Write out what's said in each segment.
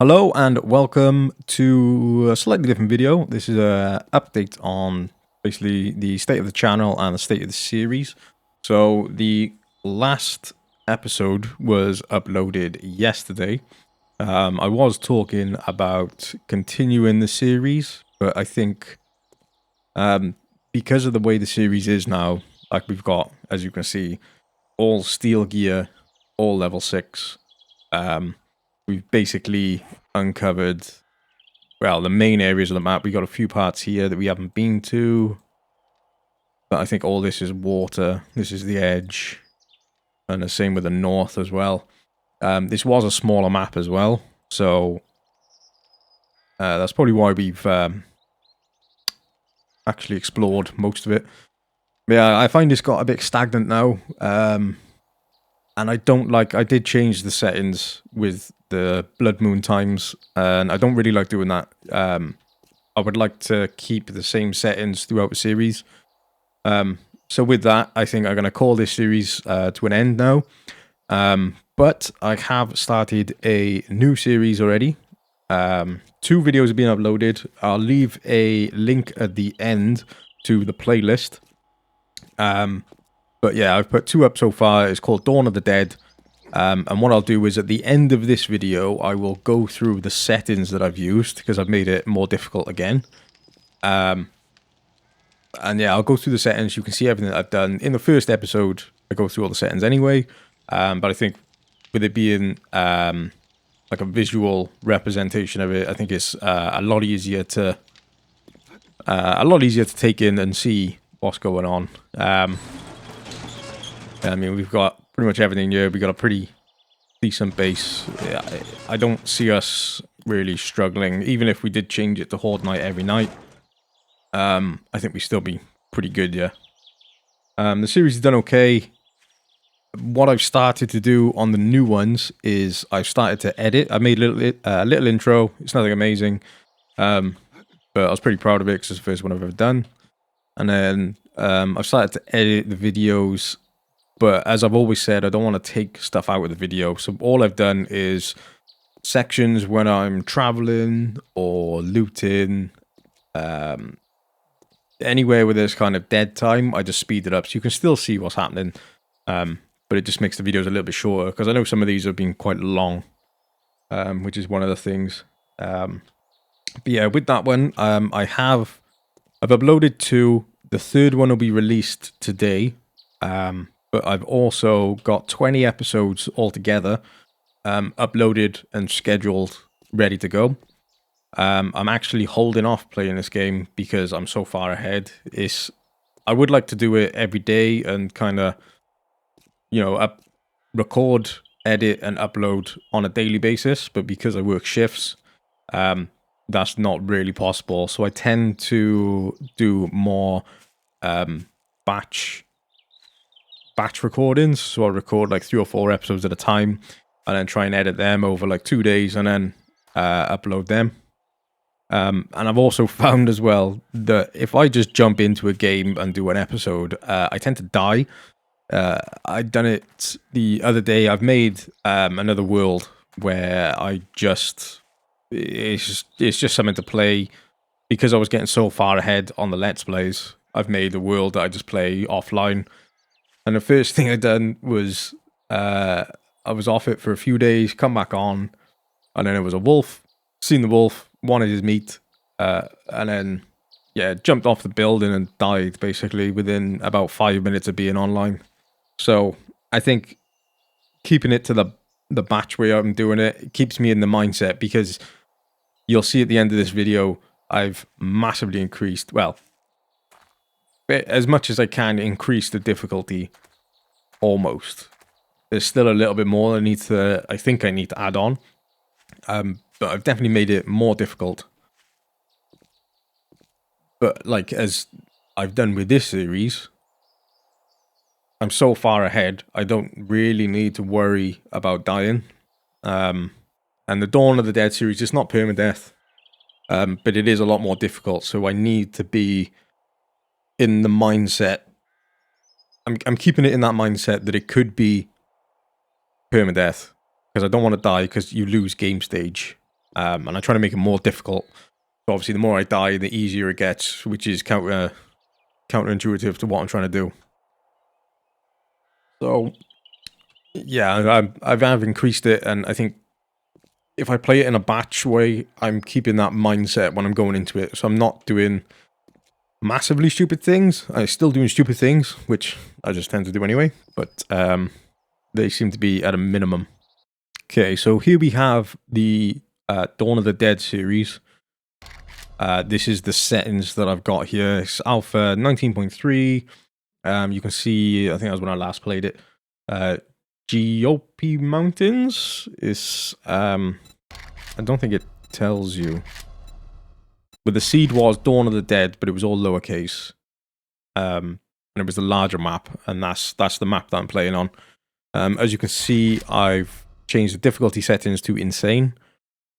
Hello and welcome to a slightly different video. This is an update on basically the state of the channel and the state of the series. So the last episode was uploaded yesterday. I was talking about continuing the series, but I think because of the way the series is now, like we've got, as you can see, all steel gear, all level 6. We've basically uncovered, well, the main areas of the map. We got a few parts here that we haven't been to, but I think all this is water. This is the edge, and the same with the north as well. This was a smaller map as well, so that's probably why we've actually explored most of it. But yeah, I find it's got a bit stagnant now, and I don't like. I did change the settings with the blood moon times, and I don't really like doing that. I would like to keep the same settings throughout the series. So with that, I think I'm going to call this series to an end now. But I have started a new series already. 2 videos have been uploaded. I'll leave a link at the end to the playlist. But yeah, I've put 2 up so far. It's called Dawn of the Dead. And what I'll do is at the end of this video, I will go through the settings that I've used because I've made it more difficult again. And yeah, I'll go through the settings. You can see everything that I've done. In the first episode, I go through all the settings anyway. But I think with it being like a visual representation of it, I think it's a lot easier to take in and see what's going on. I mean, we've got pretty much everything here. We've got a pretty decent base. I don't see us really struggling. Even if we did change it to Horde Night every night, I think we'd still be pretty good, yeah. The series has done okay. What I've started to do on the new ones is I've started to edit. I made a little intro. It's nothing amazing, but I was pretty proud of it because it's the first one I've ever done. And then I've started to edit the videos. But as I've always said, I don't want to take stuff out of the video. So all I've done is sections when I'm traveling or looting. Anywhere where there's kind of dead time, I just speed it up. So you can still see what's happening. But it just makes the videos a little bit shorter. Because I know some of these have been quite long. Which is one of the things. But yeah, with that one, I've uploaded 2. The third one will be released today. But I've also got 20 episodes altogether uploaded and scheduled, ready to go. I'm actually holding off playing this game because I'm so far ahead. I would like to do it every day and kind of, record, edit, and upload on a daily basis. But because I work shifts, that's not really possible. So I tend to do more batch recordings. So I'll record like 3 or 4 episodes at a time and then try and edit them over like 2 days and then upload them. And I've also found as well that if I just jump into a game and do an episode, I tend to die. I've done it the other day. I've made another world where it's just something to play because I was getting so far ahead on the Let's Plays. I've made a world that I just play offline. And the first thing I done was I was off it for a few days, come back on, and then it was a wolf. Seen the wolf, wanted his meat, and then jumped off the building and died basically within about 5 minutes of being online. So I think keeping it to the batch way I'm doing it keeps me in the mindset because you'll see at the end of this video I've massively increased. Well, as much as I can increase the difficulty, almost. There's still a little bit more I think I need to add on. But I've definitely made it more difficult. But like as I've done with this series, I'm so far ahead, I don't really need to worry about dying. And the Dawn of the Dead series is not permadeath, but it is a lot more difficult, so I need to be in the mindset. I'm keeping it in that mindset that it could be permadeath because I don't want to die because you lose game stage. and I try to make it more difficult. So obviously, the more I die, the easier it gets, which is counterintuitive to what I'm trying to do. So yeah, I've increased it, and I think if I play it in a batch way, I'm keeping that mindset when I'm going into it. So I'm not doing massively stupid things. I'm still doing stupid things, which I just tend to do anyway, but they seem to be at a minimum. Okay, so here we have the Dawn of the Dead series. This is the settings that I've got here. It's Alpha 19.3. You can see, I think that was when I last played it. GOP Mountains is, I don't think it tells you. But the seed was Dawn of the Dead, but it was all lowercase. And it was the larger map, and that's the map that I'm playing on. As you can see, I've changed the difficulty settings to insane,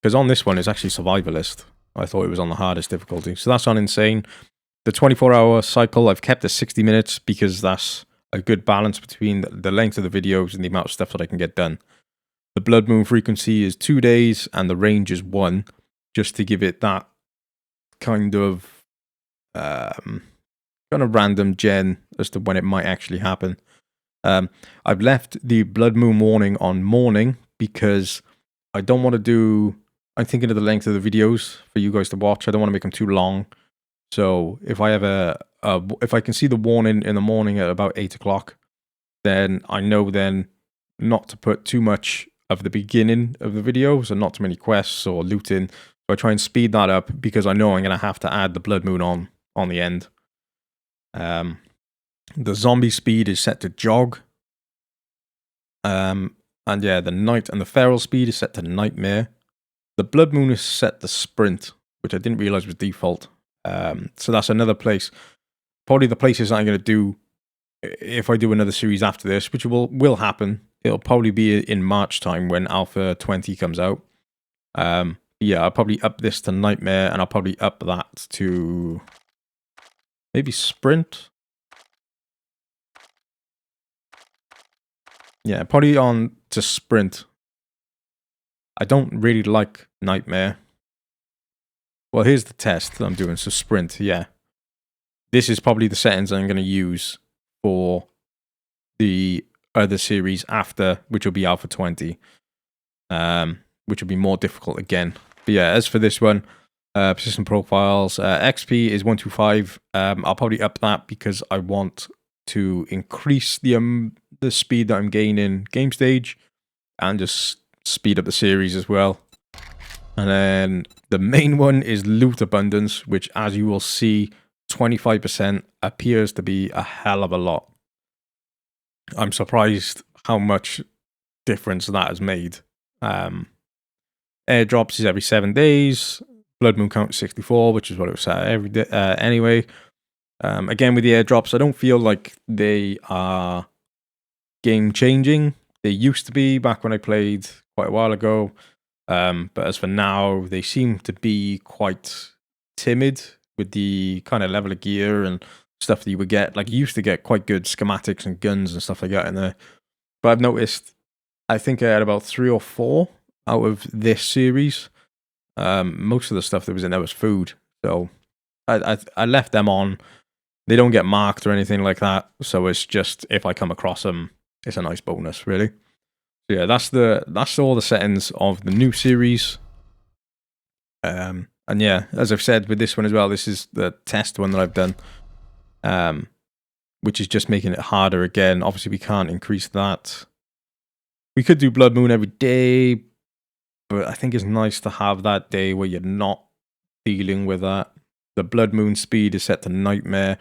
because on this one it's actually survivalist. I thought it was on the hardest difficulty, so that's on insane. The 24-hour cycle I've kept at 60 minutes because that's a good balance between the length of the videos and the amount of stuff that I can get done. The blood moon frequency is 2 days and the range is 1, just to give it that kind of random gen as to when it might actually happen. I've left the blood moon warning on morning because I don't want to do... I'm thinking of the length of the videos for you guys to watch. I don't want to make them too long. So if I have if I can see the warning in the morning at about 8 o'clock, then I know then not to put too much of the beginning of the video, so not too many quests or looting. So I try and speed that up because I know I'm going to have to add the blood moon on the end. The zombie speed is set to jog. And yeah, the night and the feral speed is set to nightmare. The blood moon is set to sprint, which I didn't realize was default. So that's another place. Probably the places I'm going to do if I do another series after this, which will happen. It'll probably be in March time when Alpha 20 comes out. Yeah, I'll probably up this to nightmare, and I'll probably up that to maybe sprint. Yeah, probably on to sprint. I don't really like nightmare. Well, here's the test that I'm doing. So sprint, yeah. This is probably the settings I'm going to use for the other series after, which will be Alpha 20. Which will be more difficult again. But yeah, as for this one, persistent profiles, XP is 125. I'll probably up that because I want to increase the speed that I'm gaining game stage and just speed up the series as well. And then the main one is loot abundance, which, as you will see, 25% appears to be a hell of a lot. I'm surprised how much difference that has made. Airdrops is every 7 days. Blood moon count 64, which is what it was at every day. Anyway, again with the airdrops, I don't feel like they are game changing. They used to be back when I played quite a while ago. But as for now, they seem to be quite timid with the kind of level of gear and stuff that you would get. Like, you used to get quite good schematics and guns and stuff like that in there. But I've noticed, I think I had about 3 or 4 out of this series. Most of the stuff that was in there was food. So I left them on. They don't get marked or anything like that. So it's just, if I come across them, it's a nice bonus, really. So yeah, that's all the settings of the new series. And yeah, as I've said with this one as well, this is the test one that I've done, which is just making it harder again. Obviously, we can't increase that. We could do Blood Moon every day, but I think it's nice to have that day where you're not dealing with that. The Blood Moon speed is set to Nightmare.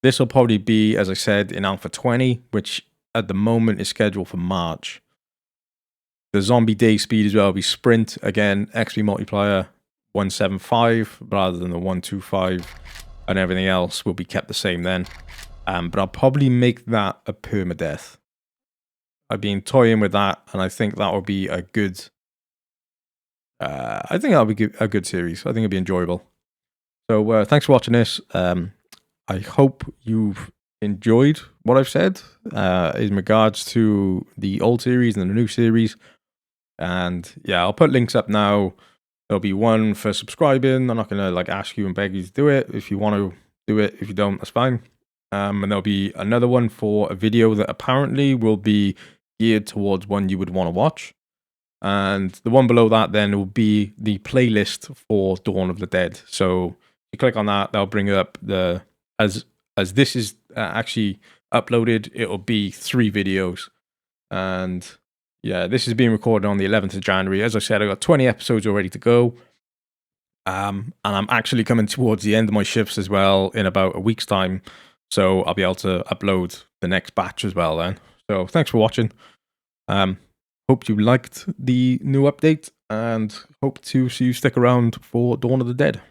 This will probably be, as I said, in Alpha 20, which at the moment is scheduled for March. The zombie day speed as well will be Sprint. Again, XP multiplier 175 rather than the 125, and everything else will be kept the same then. But I'll probably make that a permadeath. I've been toying with that, and I think that will be a good... I think that'll be a good series. I think it'll be enjoyable. So thanks for watching this. I hope you've enjoyed what I've said in regards to the old series and the new series. And yeah, I'll put links up now There'll be one for subscribing. I'm not gonna like ask you and beg you to do it. If you want to do it, if you don't, that's fine. And there'll be another one for a video that apparently will be geared towards one you would want to watch. And the one below that then will be the playlist for Dawn of the Dead. So you click on that, that'll bring up the as this is actually uploaded, it'll be 3 videos. And yeah, this is being recorded on the 11th of January. As I said, I got 20 episodes already to go. And I'm actually coming towards the end of my shifts as well in about a week's time. So I'll be able to upload the next batch as well then. So thanks for watching. Hope you liked the new update and hope to see you stick around for Dawn of the Dead.